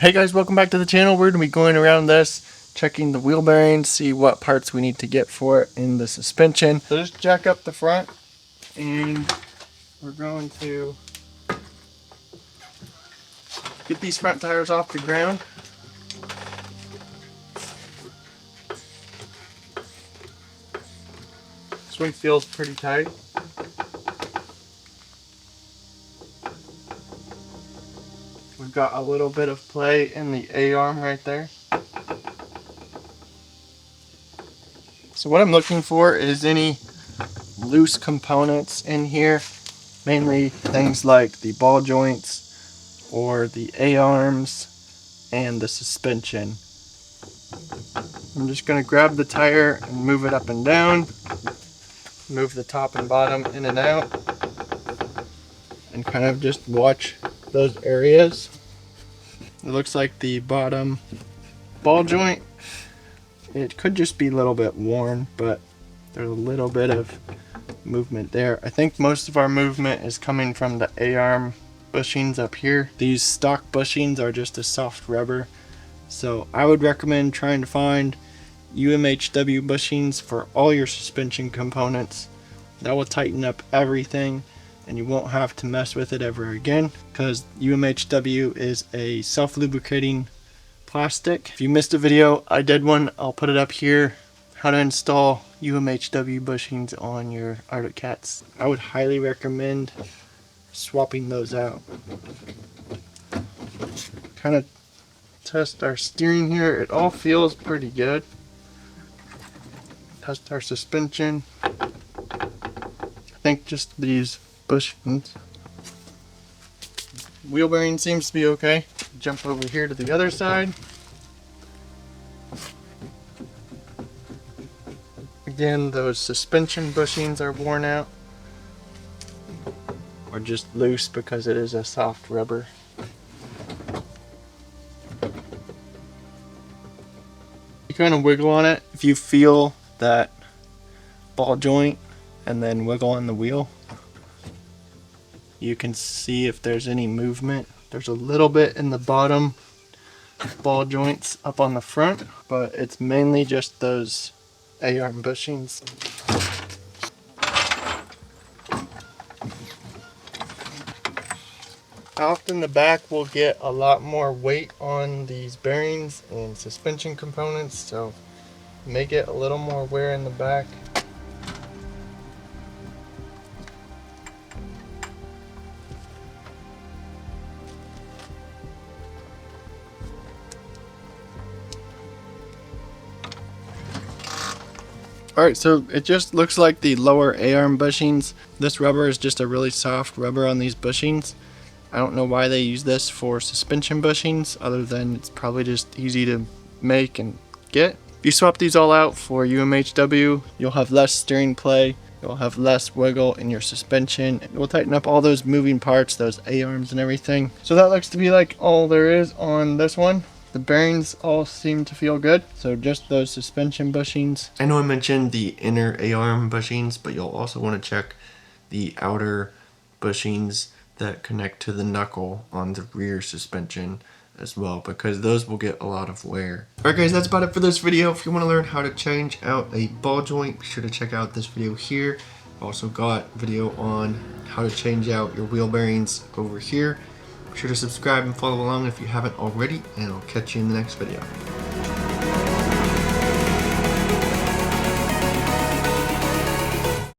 Hey guys, welcome back to the channel. We're going to be going around this, checking the wheel bearings, see what parts we need to get for it in the suspension. So just jack up the front and we're going to get these front tires off the ground. This one feels pretty tight. We've got a little bit of play in the A-arm right there. So what I'm looking for is any loose components in here, mainly things like the ball joints or the A-arms and the suspension. I'm just going to grab the tire and move it up and down, move the top and bottom in and out, and kind of just watch those areas. It looks like the bottom ball joint, it could just be a little bit worn, but there's a little bit of movement there. I think most of our movement is coming from the A-arm bushings up here. These stock bushings are just a soft rubber, so I would recommend trying to find UHMW bushings for all your suspension components. That will tighten up everything and you won't have to mess with it ever again, because UHMW is a self-lubricating plastic. If you missed a video, I did one. I'll put it up here. How to install UHMW bushings on your Arctic Cats. I would highly recommend swapping those out. Kind of test our steering here. It all feels pretty good. Test our suspension. I think just these bushings. Wheel bearing seems to be okay. Jump over here to the other side. Again, those suspension bushings are worn out or just loose because it is a soft rubber. You kind of wiggle on it. If you feel that ball joint and then wiggle on the wheel, you can see if there's any movement. There's a little bit in the bottom ball joints up on the front, but it's mainly just those A-arm bushings. Often the back will get a lot more weight on these bearings and suspension components, so you may get a little more wear in the back. Alright, so it just looks like the lower A-arm bushings. This rubber is just a really soft rubber on these bushings. I don't know why they use this for suspension bushings, other than it's probably just easy to make and get. If you swap these all out for UHMW, you'll have less steering play, you'll have less wiggle in your suspension. It will tighten up all those moving parts, those A-arms and everything. So that looks to be like all there is on this one. The bearings all seem to feel good, so just those suspension bushings. I know I mentioned the inner A-arm bushings, but you'll also want to check the outer bushings that connect to the knuckle on the rear suspension as well, because those will get a lot of wear. Alright guys, that's about it for this video. If you want to learn how to change out a ball joint, be sure to check out this video here. I've also got a video on how to change out your wheel bearings over here. Be sure to subscribe and follow along if you haven't already, and I'll catch you in the next video.